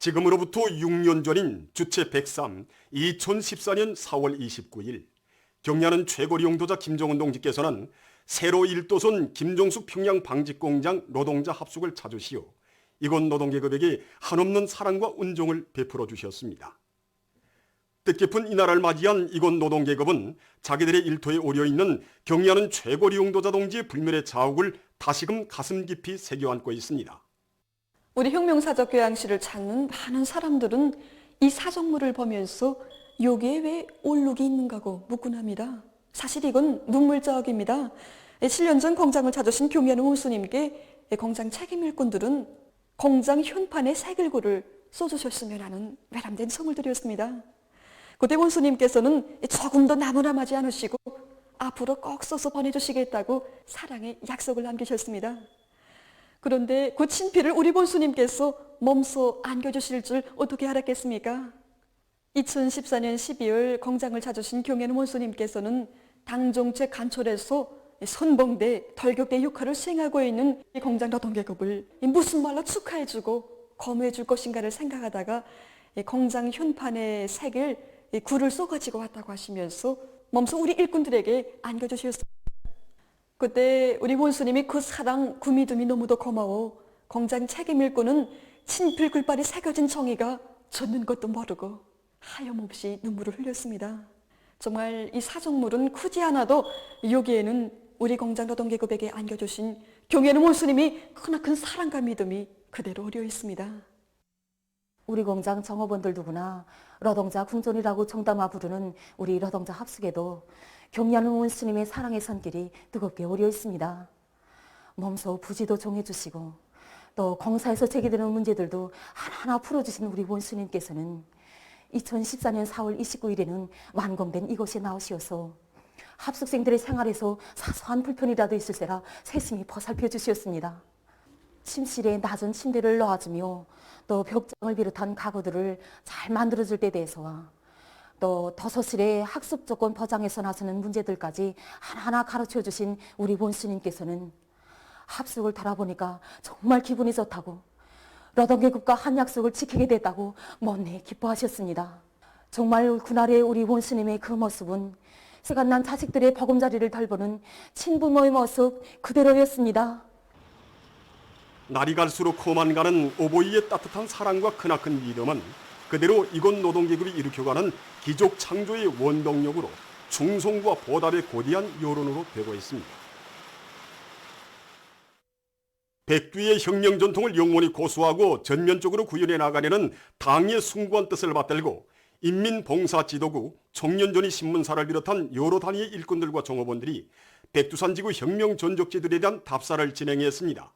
지금으로부터 6년 전인 주체 103, 2014년 4월 29일 경야는 최고리 용도자 김정은 동지께서는 세로 1도선 김종숙 평양 방직공장 노동자 합숙을 찾으시어 이곳 노동계급에게 한없는 사랑과 은종을 베풀어 주셨습니다. 뜻깊은 이날을 맞이한 이곳 노동계급은 자기들의 일터에 오려있는 경야는 최고리 용도자 동지의 불멸의 자욱을 다시금 가슴 깊이 새겨안고 있습니다. 우리 혁명사적 교양실을 찾는 많은 사람들은 이 사정물을 보면서 여기에 왜 올룩이 있는가고 묻곤 합니다. 사실 이건 눈물자국입니다. 7년 전 공장을 찾으신 경야는 원수님께 공장 책임 일꾼들은 공장 현판에 새글고를 써주셨으면 하는 외람된 청을 드렸습니다. 그때 원수님께서는 조금 더 나무라마지 않으시고 앞으로 꼭 써서 보내주시겠다고 사랑의 약속을 남기셨습니다. 그런데 그 친필을 우리 본수님께서 몸소 안겨주실 줄 어떻게 알았겠습니까? 2014년 12월 공장을 찾으신 경야는 원수님께서는 당정책 간철에서 선봉대, 돌격대 역할을 수행하고 있는 이 공장 노동계급을 무슨 말로 축하해주고 거무해줄 것인가를 생각하다가 공장 현판에 색을 굴을 써가지고 왔다고 하시면서 몸소 우리 일꾼들에게 안겨주셨습니다. 그때 우리 원수님이 그 사랑 그 믿음이 너무도 고마워 공장 책임 일꾼은 친필 글발이 새겨진 종이가 젖는 것도 모르고 하염없이 눈물을 흘렸습니다. 정말 이 사정물은 크지 않아도 여기에는 우리 공장 노동계급에게 안겨주신 경야는 원수님이 크나큰 사랑과 믿음이 그대로 어려 있습니다. 우리 공장 정업원들 누구나 노동자 궁전이라고 정담아 부르는 우리 노동자 합숙에도 경야는 원수님의 사랑의 손길이 뜨겁게 어려 있습니다. 몸소 부지도 정해주시고 또 공사에서 제기되는 문제들도 하나하나 풀어주신 우리 원수님께서는 2014년 4월 29일에는 완공된 이곳에 나오시어서 합숙생들의 생활에서 사소한 불편이라도 있을세라 세심히 보살펴 주셨습니다. 침실에 낮은 침대를 놓아주며 또 벽장을 비롯한 가구들을 잘 만들어줄 때 대해서와 또 도서실의 학습 조건 보장에서 나서는 문제들까지 하나하나 가르쳐 주신 우리 원수님께서는 합숙을 돌아보니까 정말 기분이 좋다고 노동계급과 한 약속을 지키게 됐다고 못내 기뻐하셨습니다. 정말 그날의 우리 원수님의 그 모습은 세간난 자식들의 보금자리를 돌보는 친부모의 모습 그대로였습니다. 날이 갈수록 커만 가는 오보이의 따뜻한 사랑과 크나큰 믿음은 그대로 이곳 노동계급이 일으켜가는 기족 창조의 원동력으로 충성과 보답의 고대한 여론으로 되고 있습니다. 백두의 혁명 전통을 영원히 고수하고 전면적으로 구현해 나가려는 당의 숭고한 뜻을 받들고 인민봉사지도국, 청년전의 신문사를 비롯한 여러 단위의 일꾼들과 종업원들이 백두산지구 혁명 전적지들에 대한 답사를 진행했습니다.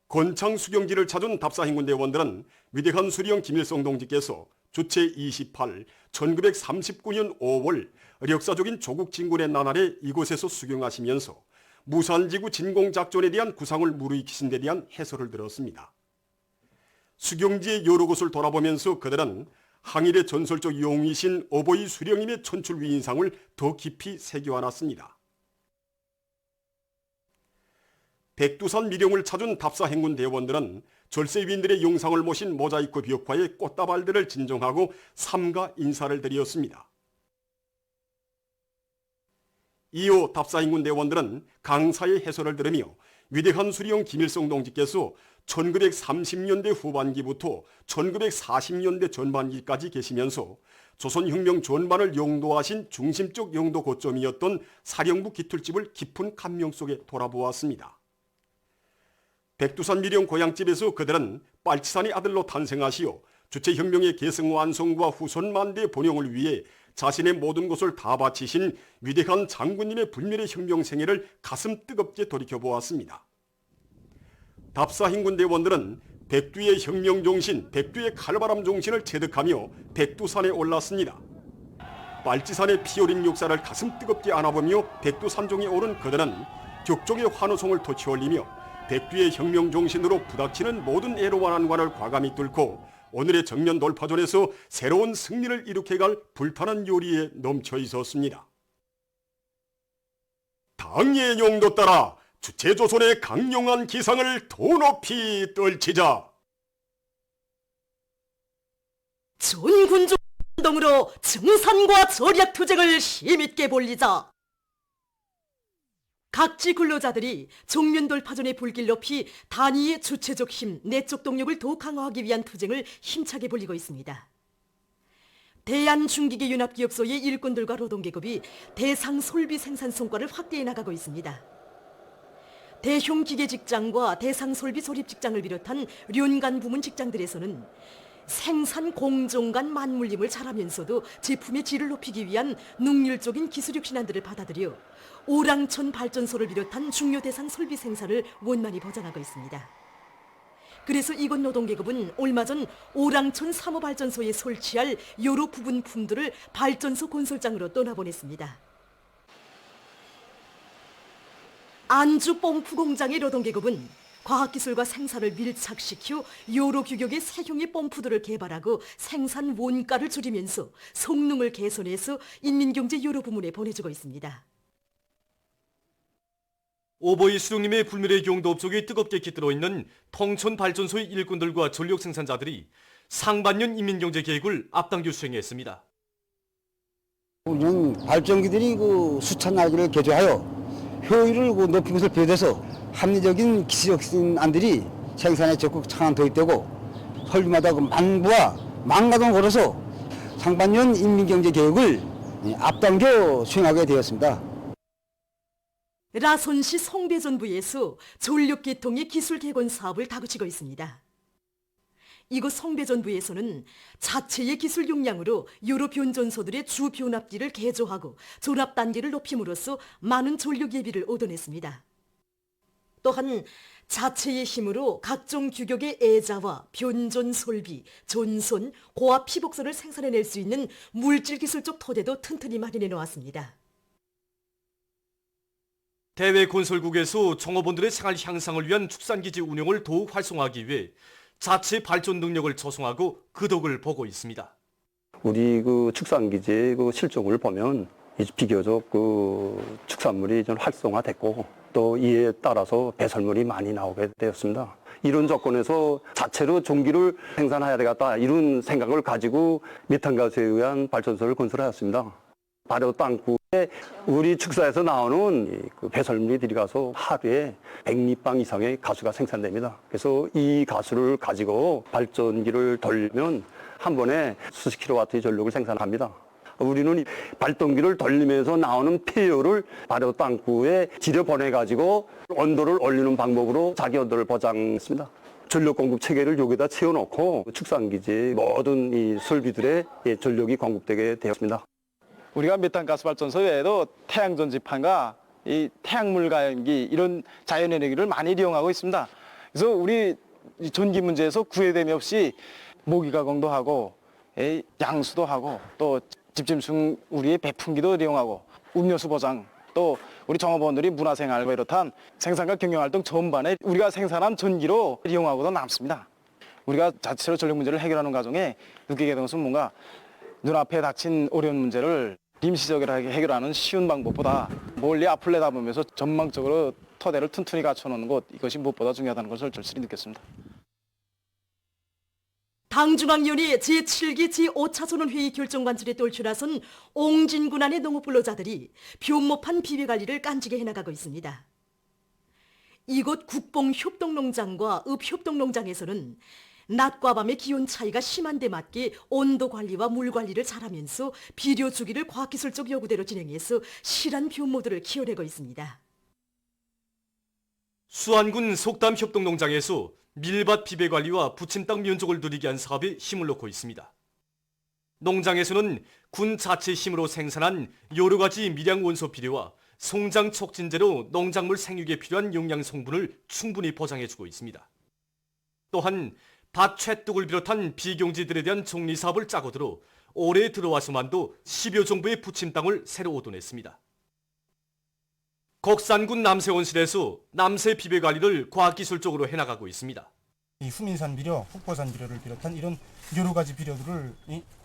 건창 수경지를 찾은 답사행군대원들은 위대한 수령 김일성 동지께서 주체 28, 1939년 5월 역사적인 조국 진군의 나날에 이곳에서 수경하시면서 무산지구 진공작전에 대한 구상을 무르익히신 데 대한 해설을 들었습니다. 수경지의 여러 곳을 돌아보면서 그들은 항일의 전설적 용이신 어버이 수령님의 천출 위인상을 더 깊이 새겨안았습니다. 백두산 미령을 찾은 답사 행군 대원들은 절세위인들의 영상을 모신 모자이크 벽화에 꽃다발들을 진정하고 삼가 인사를 드렸습니다. 이후 답사 행군 대원들은 강사의 해설을 들으며 위대한 수령 김일성 동지께서 1930년대 후반기부터 1940년대 전반기까지 계시면서 조선혁명 전반을 영도하신 중심적 영도 고점이었던 사령부 기틀집을 깊은 감명 속에 돌아보았습니다. 백두산 미령 고향집에서 그들은 빨치산의 아들로 탄생하시어 주체혁명의 계승 완성과 후손 만대의 번영을 위해 자신의 모든 것을 다 바치신 위대한 장군님의 불멸의 혁명 생애를 가슴 뜨겁게 돌이켜보았습니다. 답사 행군대원들은 백두의 혁명 정신, 백두의 칼바람 정신을 체득하며 백두산에 올랐습니다. 빨치산의 피어린 역사를 가슴 뜨겁게 안아보며 백두산종에 오른 그들은 격종의 환호성을 터치올리며 백두의 혁명 정신으로 부닥치는 모든 애로와 난관을 과감히 뚫고 오늘의 정면 돌파전에서 새로운 승리를 일으켜갈 불타는 요리에 넘쳐 있었습니다. 당의 용도 따라 주체조선의 강력한 기상을 더 높이 떨치자. 전군주 운동으로 증산과 절약 투쟁을 힘있게 벌리자. 각지 근로자들이 정면 돌파전의 불길 높이 단위의 주체적 힘, 내적 동력을 더욱 강화하기 위한 투쟁을 힘차게 벌리고 있습니다. 대한중기계연합기업소의 일꾼들과 노동계급이 대상 솔비 생산 성과를 확대해 나가고 있습니다. 대형 기계 직장과 대상 솔비 조립 직장을 비롯한 륜간 부문 직장들에서는 생산 공정간 맞물림을 잘하면서도 제품의 질을 높이기 위한 능률적인 기술 혁신안들을 받아들여 오랑천 발전소를 비롯한 중요 대상 설비 생산을 원만히 보장하고 있습니다. 그래서 이곳 노동계급은 얼마 전 오랑천 사모발전소에 설치할 여러 부분품들을 발전소 건설장으로 떠나보냈습니다. 안주 펌프 공장의 노동계급은 과학기술과 생산을 밀착시켜 여러 규격의 새형의 펌프들을 개발하고 생산 원가를 줄이면서 성능을 개선해서 인민경제 여러 부문에 보내주고 있습니다. 오보이 수령님의 불멸의 경도업 속에 뜨겁게 깃들어 있는 통천발전소의 일꾼들과 전력 생산자들이 상반년 인민경제계획을 앞당겨 수행했습니다. 우리는 발전기들이 수천 나기를 개조하여 효율을 높인 것을 비롯해서 합리적인 기술혁신안들이 생산에 적극 창안 도입되고 설비마다 만부와 망가동을 걸어서 상반년 인민경제계획을 앞당겨 수행하게 되었습니다. 라선시 성배전부에서 전력계통의 기술 개건 사업을 다그치고 있습니다. 이곳 성배전부에서는 자체의 기술 역량으로 여러 변전소들의 주 변압기를 개조하고 조납 단계를 높임으로써 많은 전력 예비를 얻어냈습니다. 또한 자체의 힘으로 각종 규격의 애자와 변전 설비, 전선, 고압 피복선을 생산해낼 수 있는 물질 기술적 토대도 튼튼히 마련해 놓았습니다. 대외 건설국에서 종업원들의 생활 향상을 위한 축산기지 운영을 더욱 활성화하기 위해 자체 발전 능력을 조성하고 그 덕을 보고 있습니다. 우리 축산기지의 실적을 보면 비교적 축산물이 좀 활성화됐고 또 이에 따라서 배설물이 많이 나오게 되었습니다. 이런 조건에서 자체로 전기를 생산해야 되겠다 이런 생각을 가지고 메탄가스에 의한 발전소를 건설하였습니다. 바로 땅구에 우리 축사에서 나오는 배설물이 들어가서 하루에 100리방 이상의 가수가 생산됩니다. 그래서 이 가수를 가지고 발전기를 돌리면 한 번에 수십 킬로와트의 전력을 생산합니다. 우리는 발전기를 돌리면서 나오는 폐열을 바로 땅구에 들여보내가지고 온도를 올리는 방법으로 자기 온도를 보장했습니다. 전력 공급 체계를 여기다 채워놓고 축산기지 모든 이 설비들의 전력이 공급되게 되었습니다. 우리가 메탄가스 발전소 외에도 태양전 지판과 이 태양물 가연기 이런 자연에너지를 많이 이용하고 있습니다. 그래서 우리 전기 문제에서 구애됨이 없이 모기 가공도 하고 양수도 하고 또 집짐승 우리의 배풍기도 이용하고 음료수 보장 또 우리 종업원들이 문화생활과 비롯한 생산과 경영활동 전반에 우리가 생산한 전기로 이용하고도 남습니다. 우리가 자체로 전력 문제를 해결하는 과정에 느끼게 된 것은 뭔가 눈앞에 닥친 어려운 문제를 임시적으로 해결하는 쉬운 방법보다 멀리 앞을 내다보면서 전망적으로 토대를 튼튼히 갖춰놓는 것 이것이 무엇보다 중요하다는 것을 절실히 느꼈습니다. 당중앙위원회 제7기 제5차 전원회의 결정관철에 떨쳐나선 옹진군 안의 농업근로자들이 변모판 비배관리를 깐지게 해나가고 있습니다. 이곳 국봉협동농장과 읍협동농장에서는 낮과 밤의 기온 차이가 심한 데 맞게 온도 관리와 물 관리를 잘하면서 비료 주기를 과학기술적 요구대로 진행해서 실한 변모들을 키워내고 있습니다. 수안군 속담협동농장에서 밀밭 비배관리와 부침땅 면적을 늘리게 한 사업에 힘을 넣고 있습니다. 농장에서는 군 자체 힘으로 생산한 여러 가지 밀양 원소 비료와 송장 촉진제로 농작물 생육에 필요한 영양 성분을 충분히 보장해주고 있습니다. 또한 밭 채뚝을 비롯한 비경지들에 대한 정리 사업을 짜고 들어 올해 들어와서만도 10여 정부의 부침땅을 새로 얻어냈습니다. 곡산군 남세원실에서 남세 비배 관리를 과학기술적으로 해나가고 있습니다. 이 후민산 비료, 북보산 비료를 비롯한 이런 여러 가지 비료들을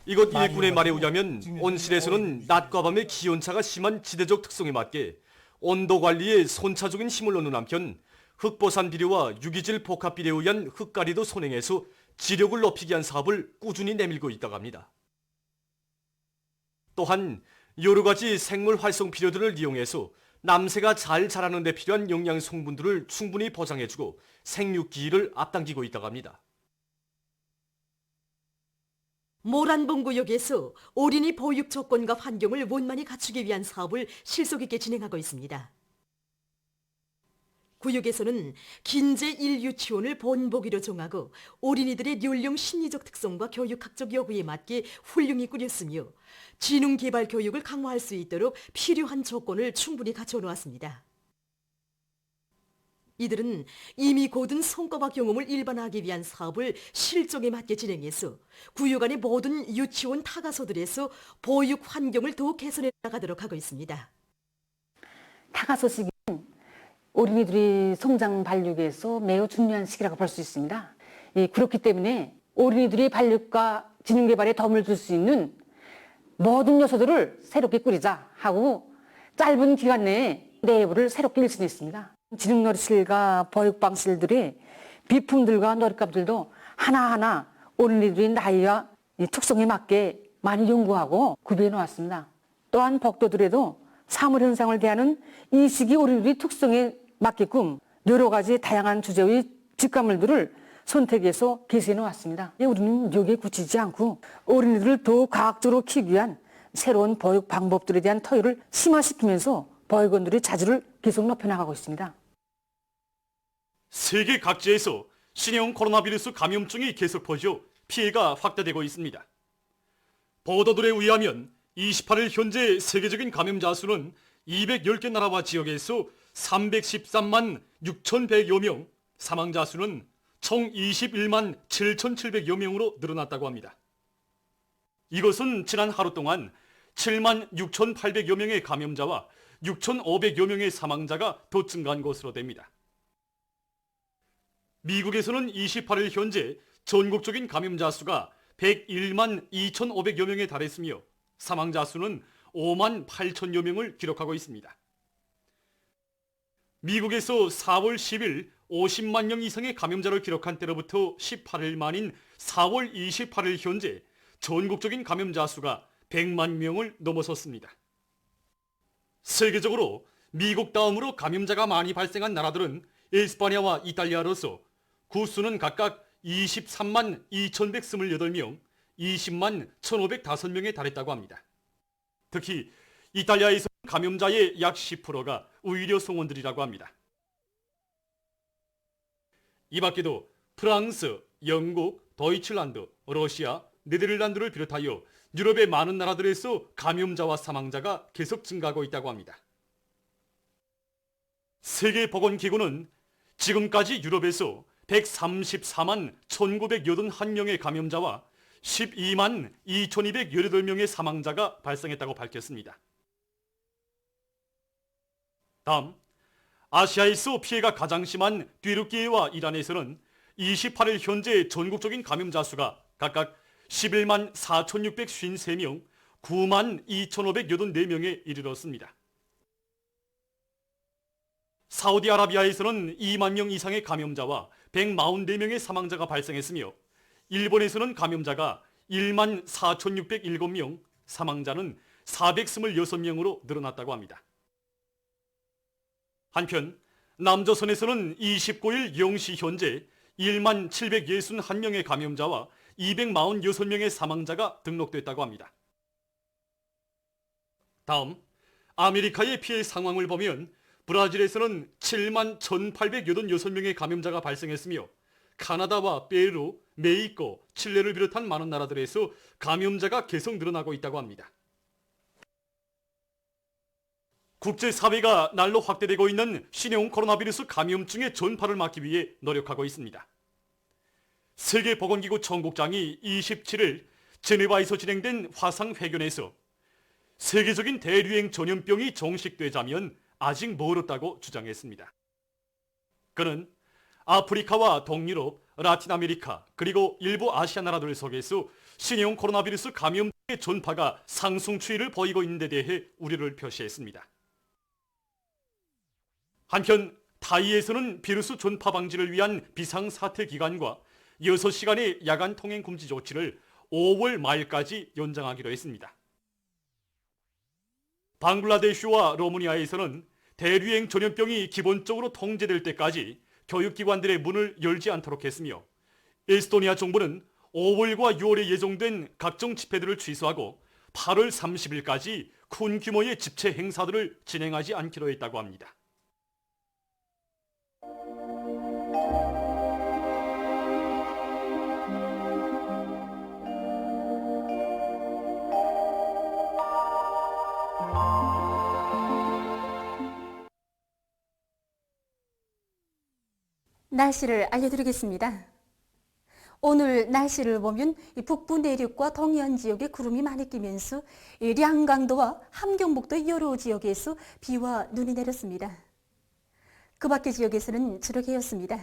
이곳 일꾼의 말에 의하면 온실에서는 낮과 밤의 기온차가 심한 지대적 특성에 맞게 온도 관리에 손차적인 힘을 넣는 한편 흑보산 비료와 유기질 복합 비료에 의한 흙가리도 선행해서 지력을 높이기 위한 사업을 꾸준히 내밀고 있다고 합니다. 또한 여러 가지 생물 활성 비료들을 이용해서 남새가 잘 자라는 데 필요한 영양 성분들을 충분히 보장해주고 생육기를 앞당기고 있다고 합니다. 모란봉구역에서 어린이 보육 조건과 환경을 원만히 갖추기 위한 사업을 실속 있게 진행하고 있습니다. 구역에서는 긴제 1유치원을 본보기로 정하고 어린이들의 연령 심리적 특성과 교육학적 요구에 맞게 훌륭히 꾸렸으며 지능개발 교육을 강화할 수 있도록 필요한 조건을 충분히 갖춰놓았습니다. 이들은 이미 고든 성과와 경험을 일반화하기 위한 사업을 실적에 맞게 진행해서 구역 안의 모든 유치원 타가소들에서 보육 환경을 더욱 개선해 나가도록 하고 있습니다. 타가소 시기는 어린이들이 성장 발육에서 매우 중요한 시기라고 볼 수 있습니다. 그렇기 때문에 어린이들이 발육과 지능 개발에 도움을 줄 수 있는 모든 요소들을 새롭게 꾸리자 하고 짧은 기간 내에 내부를 새롭게 일신했습니다. 지능놀이실과 보육방실들의 비품들과 놀이감들도 하나하나 어린이들의 나이와 특성에 맞게 많이 연구하고 구비해 놓았습니다. 또한 복도들에도 사물 현상을 대하는 이 시기 어린이들의 특성에 맞게끔 여러 가지 다양한 주제의 직관물들을 선택해서 게시해 놓았습니다. 우리는 여기에 그치지 않고 어린이들을 더 과학적으로 키우기 위한 새로운 보육 방법들에 대한 토의를 심화시키면서 보육원들의 자질을 계속 높여나가고 있습니다. 세계 각지에서 신형 코로나 바이러스 감염증이 계속 퍼져 피해가 확대되고 있습니다. 보도들에 의하면 28일 현재 세계적인 감염자 수는 210개 나라와 지역에서 313만 6,100여 명, 사망자 수는 총 21만 7,700여 명으로 늘어났다고 합니다. 이것은 지난 하루 동안 7만 6,800여 명의 감염자와 6,500여 명의 사망자가 더 증가한 것으로 됩니다. 미국에서는 28일 현재 전국적인 감염자 수가 101만 2,500여 명에 달했으며 사망자 수는 5만 8천여 명을 기록하고 있습니다. 미국에서 4월 10일 50만 명 이상의 감염자를 기록한 때로부터 18일 만인 4월 28일 현재 전국적인 감염자 수가 100만 명을 넘어섰습니다. 세계적으로 미국 다음으로 감염자가 많이 발생한 나라들은 에스파냐와 이탈리아로서 그 수는 각각 23만 2,128명, 20만 1,505명에 달했다고 합니다. 특히 이탈리아에서 감염자의 약 10%가 의료 성원들이라고 합니다. 이 밖에도 프랑스, 영국, 도이칠란드, 러시아, 네덜란드를 비롯하여 유럽의 많은 나라들에서 감염자와 사망자가 계속 증가하고 있다고 합니다. 세계보건기구는 지금까지 유럽에서 134만 1,981명의 감염자와 12만 2,218명의 사망자가 발생했다고 밝혔습니다. 다음, 아시아에서 피해가 가장 심한 튀르키예와 이란에서는 28일 현재 전국적인 감염자 수가 각각 11만 4,653명, 9만 2,584명에 이르렀습니다. 사우디아라비아에서는 2만 명 이상의 감염자와 144명의 사망자가 발생했으며 일본에서는 감염자가 1만 4,607명, 사망자는 426명으로 늘어났다고 합니다. 한편 남조선에서는 29일 0시 현재 1만 761명의 감염자와 246명의 사망자가 등록됐다고 합니다. 다음, 아메리카의 피해 상황을 보면 브라질에서는 7만 1,886명의 감염자가 발생했으며 카나다와 페루, 멕시코, 칠레를 비롯한 많은 나라들에서 감염자가 계속 늘어나고 있다고 합니다. 국제사회가 날로 확대되고 있는 신형 코로나 바이러스 감염증의 전파를 막기 위해 노력하고 있습니다. 세계보건기구 총국장이 27일 제네바에서 진행된 화상회견에서 세계적인 대유행 전염병이 종식되자면 아직 멀었다고 주장했습니다. 그는 아프리카와 동유럽, 라틴 아메리카 그리고 일부 아시아 나라들 속에서 신형 코로나 바이러스 감염의 전파가 상승 추이를 보이고 있는 데 대해 우려를 표시했습니다. 한편 타이에서는 바이러스 전파 방지를 위한 비상사태 기관과 6시간의 야간 통행 금지 조치를 5월 말까지 연장하기로 했습니다. 방글라데시와 로마니아에서는 대류행 전염병이 기본적으로 통제될 때까지 교육기관들의 문을 열지 않도록 했으며, 에스토니아 정부는 5월과 6월에 예정된 각종 집회들을 취소하고 8월 30일까지 큰 규모의 집회 행사들을 진행하지 않기로 했다고 합니다. 날씨를 알려드리겠습니다. 오늘 날씨를 보면 이 북부 내륙과 동해안 지역에 구름이 많이 끼면서 이 량강도와 함경북도 여러 지역에서 비와 눈이 내렸습니다. 그 밖의 지역에서는 주룩해였습니다.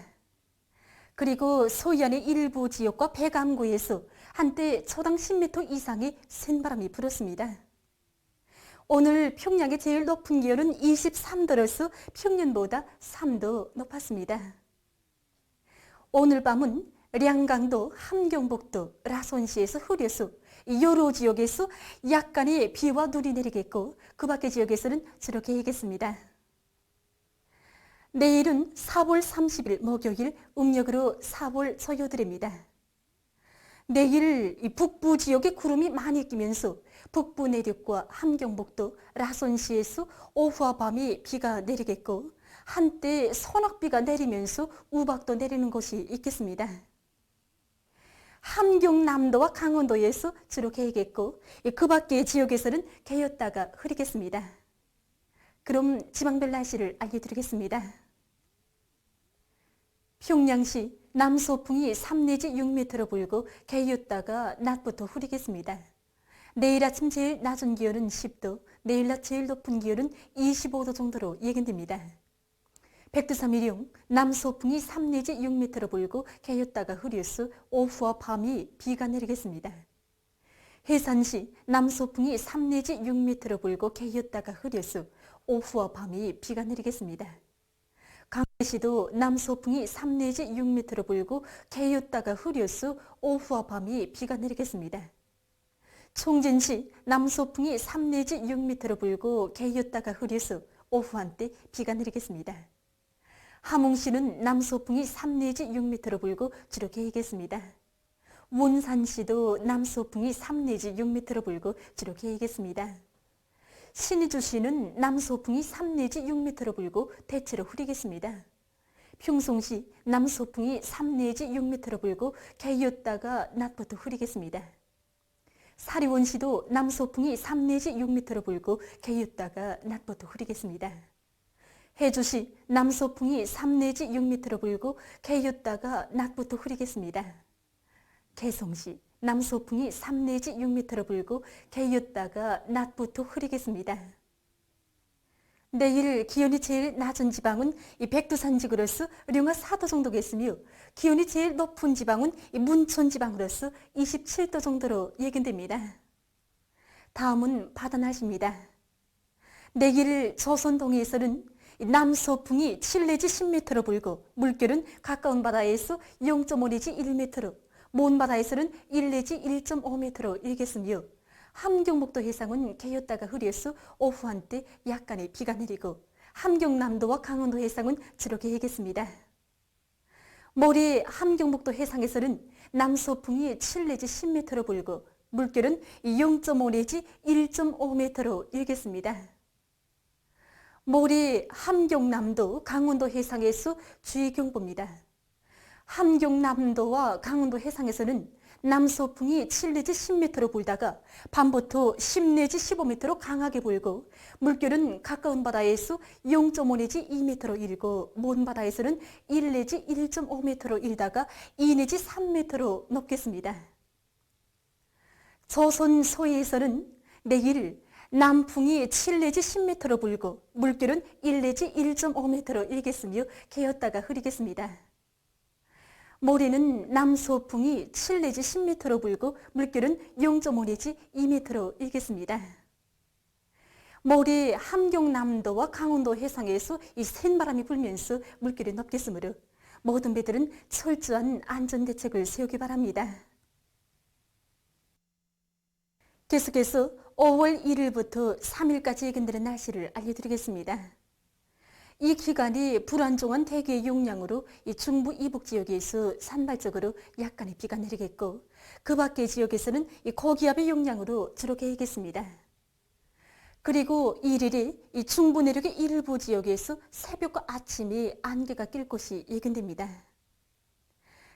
그리고 소연의 일부 지역과 백암구에서 한때 초당 10m 이상의 센 바람이 불었습니다. 오늘 평양의 제일 높은 기온은 23도로서 평년보다 3도 높았습니다. 오늘 밤은 량강도, 함경북도, 라손시에서 흐려서 여러 지역에서 약간의 비와 눈이 내리겠고 그 밖의 지역에서는 주룩해 야겠습니다. 내일은 4월 30일 목요일, 음력으로 4월 초여드입니다. 내일 북부 지역에 구름이 많이 끼면서 북부 내륙과 함경북도, 라손시에서 오후와 밤이 비가 내리겠고 한때 소낙비가 내리면서 우박도 내리는 곳이 있겠습니다. 함경남도와 강원도에서 주로 개겠고 그 밖의 지역에서는 개였다가 흐리겠습니다. 그럼 지방별 날씨를 알려드리겠습니다. 평양시 남서풍이 3 내지 6m로 불고 개였다가 낮부터 흐리겠습니다. 내일 아침 제일 낮은 기온은 10도, 내일 낮 제일 높은 기온은 25도 정도로 예견됩니다. 백두산미령 남서풍이 3 내지 6m로 불고 개였다가 흐려서 오후와 밤이 비가 내리겠습니다. 해산시 남서풍이 3 내지 6m로 불고 개였다가 흐려서 오후와 밤이 비가 내리겠습니다. 강릉시도 남서풍이 3 내지 6m로 불고 개였다가 흐려서 오후와 밤이 비가 내리겠습니다. 총진시 남서풍이 3 내지 6m로 불고 개였다가 흐려서 오후 한때 비가 내리겠습니다. 함흥시는 남서풍이 3 내지 6m로 불고 주로 개이겠습니다. 원산시도 남서풍이 3 내지 6m로 불고 주로 개이겠습니다. 신의주시는 남서풍이 3 내지 6m로 불고 대체로 흐리겠습니다. 평송시 남서풍이 3 내지 6m로 불고 개였다가 낮부터 흐리겠습니다. 사리원시도 남서풍이 3 내지 6m로 불고 개였다가 낮부터 흐리겠습니다. 해주시 남서풍이 3 내지 6m로 불고 개였다가 낮부터 흐리겠습니다. 개성시 남서풍이 3 내지 6m로 불고 개였다가 낮부터 흐리겠습니다. 내일 기온이 제일 낮은 지방은 이 백두산 지구로서 령하 4도 정도겠으며 기온이 제일 높은 지방은 이 문천 지방으로서 27도 정도로 예견됩니다. 다음은 바다 날씨입니다. 내일 조선동해에서는 남서풍이 7 내지 10m로 불고 물결은 가까운 바다에서 0.5 내지 1m로, 먼 바다에서는 1 내지 1.5m로 일겠으며 함경북도 해상은 개였다가 흐려서 오후 한때 약간의 비가 내리고 함경남도와 강원도 해상은 주로 개겠습니다. 모레 함경북도 해상에서는 남서풍이 7 내지 10m로 불고 물결은 0.5 내지 1.5m로 일겠습니다. 모레 함경남도, 강원도 해상에서 주의경보입니다. 함경남도와 강원도 해상에서는 남서풍이 7 내지 10m로 불다가 밤부터 10 내지 15m로 강하게 불고 물결은 가까운 바다에서 0.5 내지 2m로 일고 먼 바다에서는 1 내지 1.5m로 일다가 2 내지 3m로 높겠습니다. 조선 서해에서는 내일 남풍이 7 내지 10m로 불고 물결은 1 내지 1.5m로 일겠으며 개었다가 흐리겠습니다. 모레는 남서풍이 7 내지 10m로 불고 물결은 0.5 내지 2m로 일겠습니다. 모레 함경남도와 강원도 해상에서 이 센 바람이 불면서 물결이 높겠으므로 모든 배들은 철저한 안전대책을 세우기 바랍니다. 계속해서 5월 1일부터 3일까지 예견되는 날씨를 알려드리겠습니다. 이 기간이 불안정한 대기의 영향으로 이 중부 이북 지역에서 산발적으로 약간의 비가 내리겠고 그 밖의 지역에서는 이 고기압의 영향으로 주로 개겠습니다. 그리고 1일이 이 중부 내륙의 일부 지역에서 새벽과 아침이 안개가 낄 것이 예견됩니다.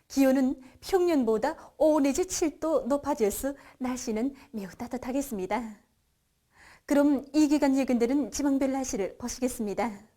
기온은 평년보다 5 내지 7도 높아져서 날씨는 매우 따뜻하겠습니다. 그럼 이 기간 예견되는 지방별 날씨를 보시겠습니다.